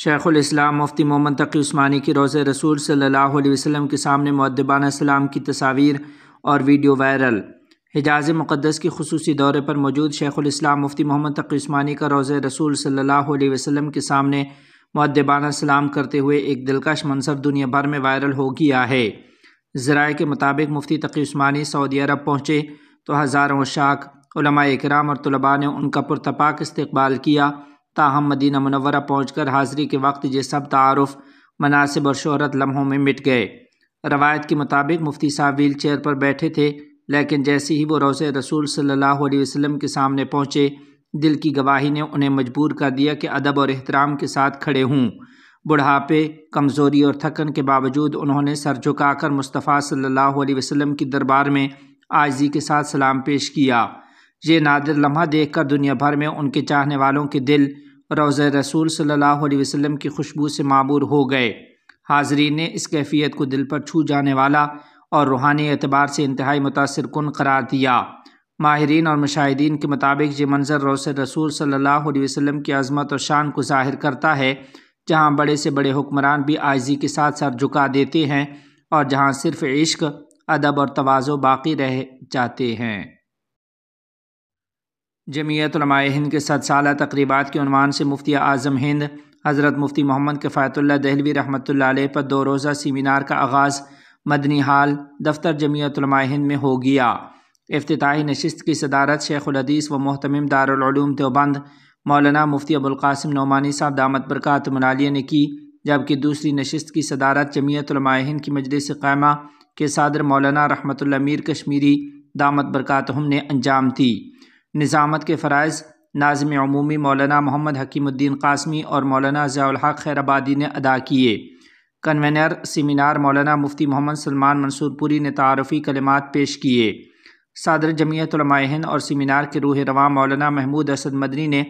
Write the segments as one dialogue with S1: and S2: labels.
S1: شیخ الاسلام مفتی محمد تقی عثمانی کی روضہ رسول صلی اللہ علیہ وسلم کے سامنے مؤدبانہ سلام کی تصاویر اور ویڈیو وائرل۔ حجاز مقدس کی خصوصی دورے پر موجود شیخ الاسلام مفتی محمد تقی عثمانی کا روضہ رسول صلی اللہ علیہ وسلم کے سامنے مؤدبانہ سلام کرتے ہوئے ایک دلکش منظر دنیا بھر میں وائرل ہو گیا ہے۔ ذرائع کے مطابق مفتی تقی عثمانی سعودی عرب پہنچے تو ہزاروں عشاق، علماء کرام اور طلباء نے ان کا پرتپاک استقبال کیا، تاہم مدینہ منورہ پہنچ کر حاضری کے وقت یہ سب تعارف، مناصب اور شہرت لمحوں میں مٹ گئے۔ روایت کے مطابق مفتی صاحب ویل چیئر پر بیٹھے تھے، لیکن جیسے ہی وہ روضہ رسول صلی اللہ علیہ وسلم کے سامنے پہنچے، دل کی گواہی نے انہیں مجبور کر دیا کہ ادب اور احترام کے ساتھ کھڑے ہوں۔ بڑھاپے، کمزوری اور تھکن کے باوجود انہوں نے سر جھکا کر مصطفیٰ صلی اللہ علیہ وسلم کی دربار میں عاجزی کے ساتھ سلام پیش کیا۔ یہ نادر لمحہ دیکھ کر دنیا بھر میں ان کے چاہنے والوں کے دل روضہ رسول صلی اللہ علیہ وسلم کی خوشبو سے معمور ہو گئے۔ حاضرین نے اس کیفیت کو دل پر چھو جانے والا اور روحانی اعتبار سے انتہائی متاثر کن قرار دیا۔ ماہرین اور مشاہدین کے مطابق یہ منظر روضہ رسول صلی اللہ علیہ وسلم کی عظمت اور شان کو ظاہر کرتا ہے، جہاں بڑے سے بڑے حکمران بھی عاجزی کے ساتھ سر جھکا دیتے ہیں اور جہاں صرف عشق، ادب اور تواضع باقی رہ جاتے ہیں۔ جمعیت علماء ہند کے 100 سالہ تقریبات کے عنوان سے مفتی اعظم ہند حضرت مفتی محمد کفایت اللہ دہلوی رحمۃ اللہ علیہ پر 2 روزہ سیمینار کا آغاز مدنی ہال دفتر جمعیت علماء ہند میں ہو گیا۔ افتتاحی نشست کی صدارت شیخ الحدیث و محتمم دارالعلوم دیوبند مولانا مفتی ابوالقاسم نعمانی صاحب دامت برکاتہم العالیہ نے کی، جبکہ دوسری نشست کی صدارت جمعیت علماء ہند کی مجلس قائمہ کے صدر مولانا رحمت اللہ میر کشمیری دامت برکاتہم نے انجام دی۔ نظامت کے فرائض ناظم عمومی مولانا محمد حکیم الدین قاسمی اور مولانا ضیاء الحق خیر آبادی نے ادا کیے۔ کنوینر سیمینار مولانا مفتی محمد سلمان منصور پوری نے تعارفی کلمات پیش کیے۔ صدر جمعیت علماء ہند اور سیمینار کے روح رواں مولانا محمود اسد مدنی نے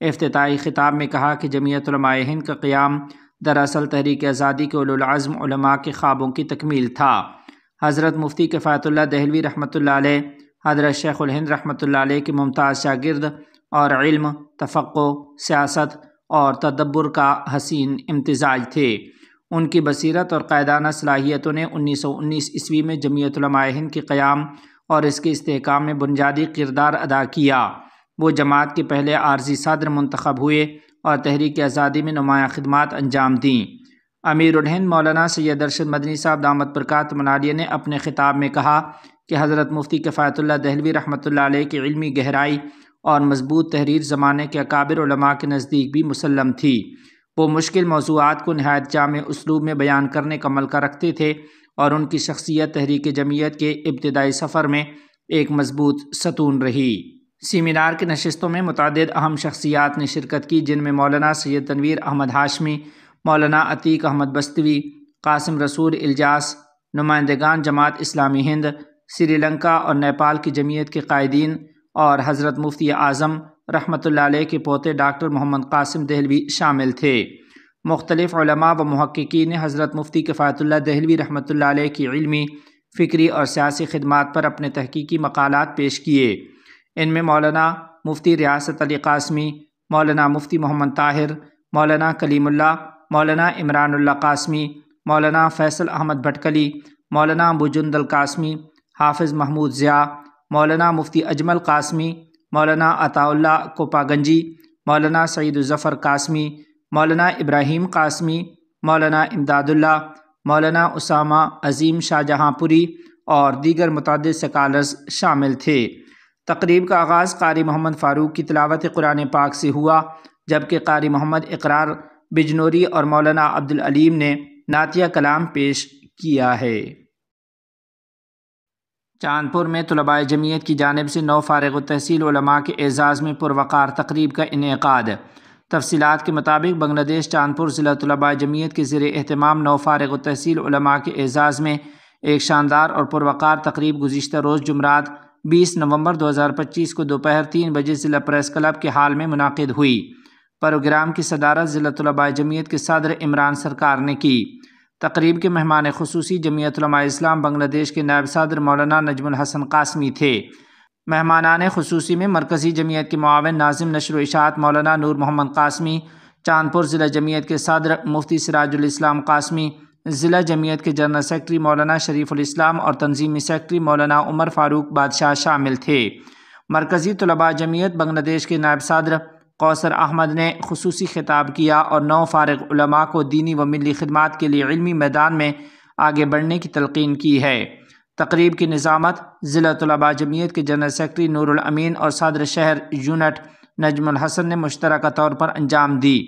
S1: افتتاحی خطاب میں کہا کہ جمعیت علماء ہند کا قیام دراصل تحریک آزادی کے اولوالعزم علماء کے خوابوں کی تکمیل تھا۔ حضرت مفتی کفایت اللہ دہلوی رحمۃ اللہ علیہ حضرت شیخ الہند رحمۃ اللہ علیہ کے ممتاز شاگرد اور علم، تفقہ، سیاست اور تدبر کا حسین امتزاج تھے۔ ان کی بصیرت اور قائدانہ صلاحیتوں نے 1919 عیسوی میں جمعیت علماء ہند کے قیام اور اس کے استحکام میں بنیادی کردار ادا کیا۔ وہ جماعت کے پہلے عارضی صدر منتخب ہوئے اور تحریک آزادی میں نمایاں خدمات انجام دیں۔ امیر الہند مولانا سید ارشد مدنی صاحب دامت برکاتہم العالیہ نے اپنے خطاب میں کہا کہ حضرت مفتی کفایت اللہ دہلوی رحمۃ اللہ علیہ کی علمی گہرائی اور مضبوط تحریر زمانے کے اکابر علماء کے نزدیک بھی مسلم تھی۔ وہ مشکل موضوعات کو نہایت جامع اسلوب میں بیان کرنے کا ملکہ رکھتے تھے اور ان کی شخصیت تحریک جمعیت کے ابتدائی سفر میں ایک مضبوط ستون رہی۔ سیمینار کی نشستوں میں متعدد اہم شخصیات نے شرکت کی، جن میں مولانا سید تنویر احمد ہاشمی، مولانا عتیق احمد بستوی، قاسم رسول الجاس، نمائندگان جماعت اسلامی ہند، سری لنکا اور نیپال کی جمعیت کے قائدین اور حضرت مفتی اعظم رحمۃ اللہ علیہ کے پوتے ڈاکٹر محمد قاسم دہلوی شامل تھے۔ مختلف علماء و محققین نے حضرت مفتی کفایت اللہ دہلوی رحمۃ اللہ علیہ کی علمی، فکری اور سیاسی خدمات پر اپنے تحقیقی مقالات پیش کیے۔ ان میں مولانا مفتی ریاست علی قاسمی، مولانا مفتی محمد طاہر، مولانا کلیم اللہ، مولانا عمران اللہ قاسمی، مولانا فیصل احمد بھٹکلی، مولانا ابو جندل قاسمی، حافظ محمود ضیاء، مولانا مفتی اجمل قاسمی، مولانا عطاء اللہ کوپاگنجی، مولانا سعید الظفر قاسمی، مولانا ابراہیم قاسمی، مولانا امداد اللہ، مولانا اسامہ عظیم شاہ جہاں پوری اور دیگر متعدد سکالرز شامل تھے۔ تقریب کا آغاز قاری محمد فاروق کی تلاوت قرآن پاک سے ہوا، جبکہ قاری محمد اقرار بجنوری اور مولانا عبدالعلیم نے نعتیہ کلام پیش کیا ہے۔ چاندپور میں طلباء جمعیت کی جانب سے 9 فارغ التحصیل علماء کے اعزاز میں پروقار تقریب کا انعقاد۔ تفصیلات کے مطابق بنگلہ دیش چاندپور ضلع طلباء جمعیت کے زیر اہتمام 9 فارغ التحصیل علماء کے اعزاز میں ایک شاندار اور پروقار تقریب گزشتہ روز جمعرات 20 نومبر 2025 کو دوپہر 3 بجے ضلع پریس کلب کے ہال میں منعقد ہوئی۔ پروگرام کی صدارت ضلع طلباء جمعیت کے صدر عمران سرکار نے کی۔ تقریب کے مہمان خصوصی جمعیت علماء اسلام بنگلہ دیش کے نائب صدر مولانا نجم الحسن قاسمی تھے۔ مہمانان خصوصی میں مرکزی جمعیت کے معاون ناظم نشر و اشاعت مولانا نور محمد قاسمی، چاندپور ضلع جمعیت کے صدر مفتی سراج الاسلام قاسمی، ضلع جمعیت کے جنرل سیکرٹری مولانا شریف الاسلام اور تنظیمی سیکرٹری مولانا عمر فاروق بادشاہ شامل تھے۔ مرکزی طلباء جمعیت بنگلہ دیش کے نائب صدر کوثر احمد نے خصوصی خطاب کیا اور نو فارغ علماء کو دینی و ملی خدمات کے لیے علمی میدان میں آگے بڑھنے کی تلقین کی ہے۔ تقریب کی نظامت ضلع طلباء جمعیت کے جنرل سیکرٹری نور الامین اور صدر شہر یونٹ نجم الحسن نے مشترکہ طور پر انجام دی۔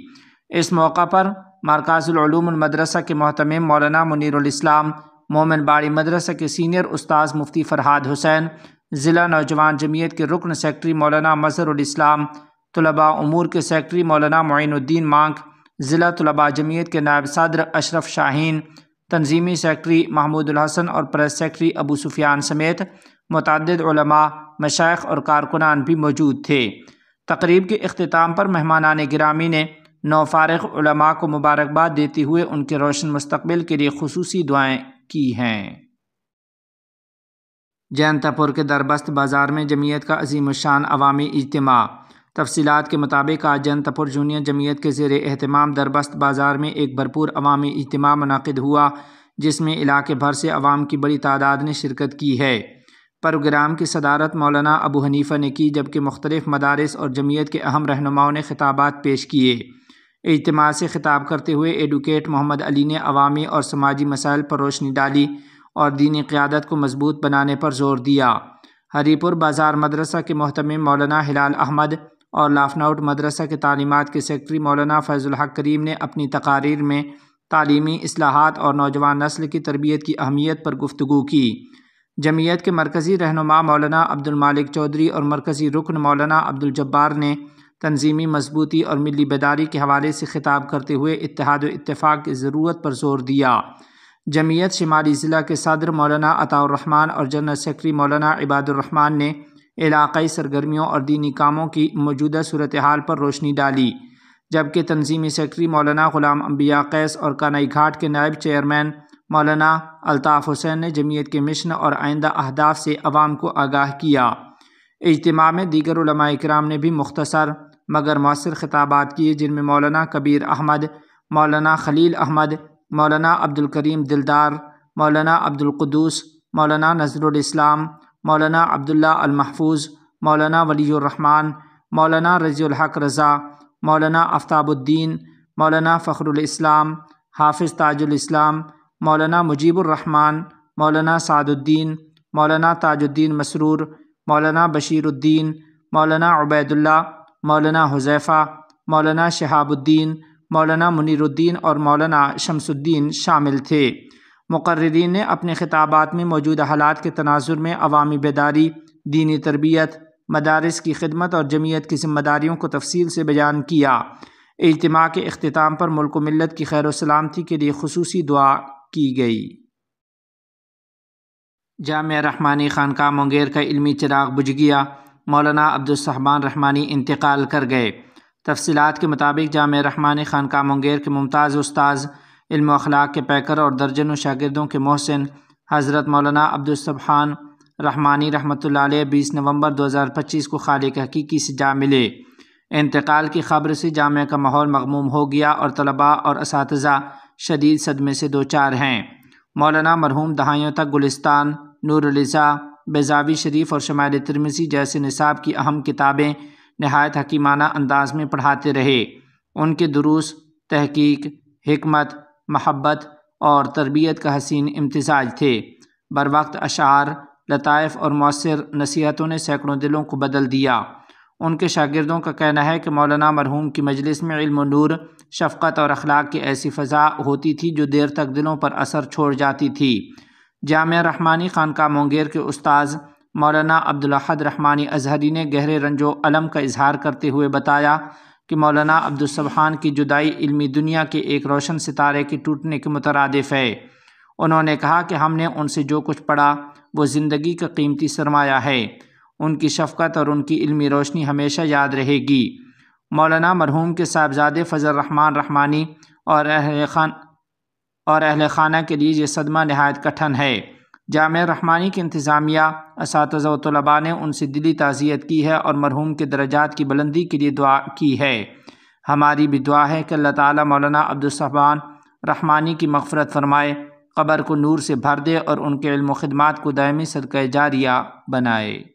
S1: اس موقع پر مرکز العلوم المدرسہ کے محتمم مولانا منیر الاسلام، مومن باڑی مدرسہ کے سینئر استاذ مفتی فرحاد حسین، ضلع نوجوان جمعیت کے رکن سیکرٹری مولانا مظہر الاسلام، طلباء امور کے سیکرٹری مولانا معین الدین مانک، ضلع طلباء جمعیت کے نائب صدر اشرف شاہین، تنظیمی سیکرٹری محمود الحسن اور پریس سیکرٹری ابو سفیان سمیت متعدد علماء، مشائخ اور کارکنان بھی موجود تھے۔ تقریب کے اختتام پر مہمانان گرامی نے نو فارغ علماء کو مبارکباد دیتے ہوئے ان کے روشن مستقبل کے لیے خصوصی دعائیں کی ہیں۔ جینتا پور کے دربست بازار میں جمعیت کا عظیم الشان عوامی اجتماع۔ تفصیلات کے مطابق آج جینتا پور یونین جمعیت کے زیر اہتمام دربست بازار میں ایک بھرپور عوامی اجتماع منعقد ہوا، جس میں علاقے بھر سے عوام کی بڑی تعداد نے شرکت کی ہے۔ پروگرام کی صدارت مولانا ابو حنیفہ نے کی، جبکہ مختلف مدارس اور جمعیت کے اہم رہنماؤں نے خطابات پیش کیے۔ اجتماع سے خطاب کرتے ہوئے ایڈوکیٹ محمد علی نے عوامی اور سماجی مسائل پر روشنی ڈالی اور دینی قیادت کو مضبوط بنانے پر زور دیا۔ ہری پور بازار مدرسہ کے محتمم مولانا ہلال احمد اور لافناؤٹ مدرسہ کے تعلیمات کے سیکرٹری مولانا فیض الحق کریم نے اپنی تقاریر میں تعلیمی اصلاحات اور نوجوان نسل کی تربیت کی اہمیت پر گفتگو کی۔ جمعیت کے مرکزی رہنما مولانا عبد المالک چودھری اور مرکزی رکن مولانا عبد الجبار نے تنظیمی مضبوطی اور ملی بیداری کے حوالے سے خطاب کرتے ہوئے اتحاد و اتفاق کی ضرورت پر زور دیا۔ جمعیت شمالی ضلع کے صدر مولانا عطاء الرحمن اور جنرل سیکرٹری مولانا عباد الرحمن نے علاقائی سرگرمیوں اور دینی کاموں کی موجودہ صورتحال پر روشنی ڈالی، جبکہ تنظیمی سیکرٹری مولانا غلام انبیاء قیس اور کانائی گھاٹ کے نائب چیئرمین مولانا الطاف حسین نے جمعیت کے مشن اور آئندہ اہداف سے عوام کو آگاہ کیا۔ اجتماع میں دیگر علماء کرام نے بھی مختصر مگر مؤثر خطابات کیے، جن میں مولانا کبیر احمد، مولانا خلیل احمد، مولانا عبد الکریم دلدار، مولانا عبد القدوس، مولانا نذر الاسلام، مولانا عبداللہ المحفوظ، مولانا ولی الرحمن، مولانا رضی الحق رضا، مولانا آفتاب الدین، مولانا فخر الاسلام، حافظ تاج الاسلام، مولانا مجیب الرحمن، مولانا سعد الدین، مولانا تاج الدین مسرور، مولانا بشیر الدین، مولانا عبید اللہ، مولانا حذیفہ، مولانا شہاب الدین، مولانا منیر الدین اور مولانا شمس الدین شامل تھے۔ مقررین نے اپنے خطابات میں موجودہ حالات کے تناظر میں عوامی بیداری، دینی تربیت، مدارس کی خدمت اور جمعیت کی ذمہ داریوں کو تفصیل سے بیان کیا۔ اجتماع کے اختتام پر ملک و ملت کی خیر و سلامتی کے لیے خصوصی دعا کی گئی۔ جامعہ رحمانی خانقاہ مونگیر کا علمی چراغ بجھ گیا، مولانا عبدالصحبان رحمانی انتقال کر گئے۔ تفصیلات کے مطابق جامعہ رحمانی خانقاہ مونگیر کے ممتاز استاذ، علم و اخلاق کے پیکر اور درجنوں شاگردوں کے محسن حضرت مولانا عبدالصحبان رحمانی رحمۃ اللہ علیہ 20 نومبر 2025 کو خالق حقیقی سے جا ملے۔ انتقال کی خبر سے جامعہ کا ماحول مغموم ہو گیا اور طلباء اور اساتذہ شدید صدمے سے دوچار ہیں۔ مولانا مرحوم دہائیوں تک گلستان، نور الرضا، بیضاوی شریف اور شمائل ترمذی جیسے نصاب کی اہم کتابیں نہایت حکیمانہ انداز میں پڑھاتے رہے۔ ان کے دروس، تحقیق، حکمت، محبت اور تربیت کا حسین امتزاج تھے۔ بروقت اشعار، لطائف اور مؤثر نصیحتوں نے سینکڑوں دلوں کو بدل دیا۔ ان کے شاگردوں کا کہنا ہے کہ مولانا مرحوم کی مجلس میں علم و نور، شفقت اور اخلاق کی ایسی فضا ہوتی تھی جو دیر تک دلوں پر اثر چھوڑ جاتی تھی۔ جامعہ رحمانی خانقاہ مونگیر کے استاذ مولانا عبدالاحد رحمانی ازہری نے گہرے رنج و الم کا اظہار کرتے ہوئے بتایا کہ مولانا عبدالصحبان کی جدائی علمی دنیا کے ایک روشن ستارے کے ٹوٹنے کے مترادف ہے۔ انہوں نے کہا کہ ہم نے ان سے جو کچھ پڑھا وہ زندگی کا قیمتی سرمایہ ہے۔ ان کی شفقت اور ان کی علمی روشنی ہمیشہ یاد رہے گی۔ مولانا مرحوم کے صاحبزادے فضل الرحمن رحمانی اور اہل خانہ کے لیے یہ صدمہ نہایت کٹھن ہے۔ جامعہ رحمانی کی انتظامیہ، اساتذہ و طلباء نے ان سے دلی تعزیت کی ہے اور مرحوم کے درجات کی بلندی کے لیے دعا کی ہے۔ ہماری بھی دعا ہے کہ اللہ تعالیٰ مولانا عبدالصبان رحمانی کی مغفرت فرمائے، قبر کو نور سے بھر دے اور ان کے علم و خدمات کو دائمی صدقہ جاریہ بنائے۔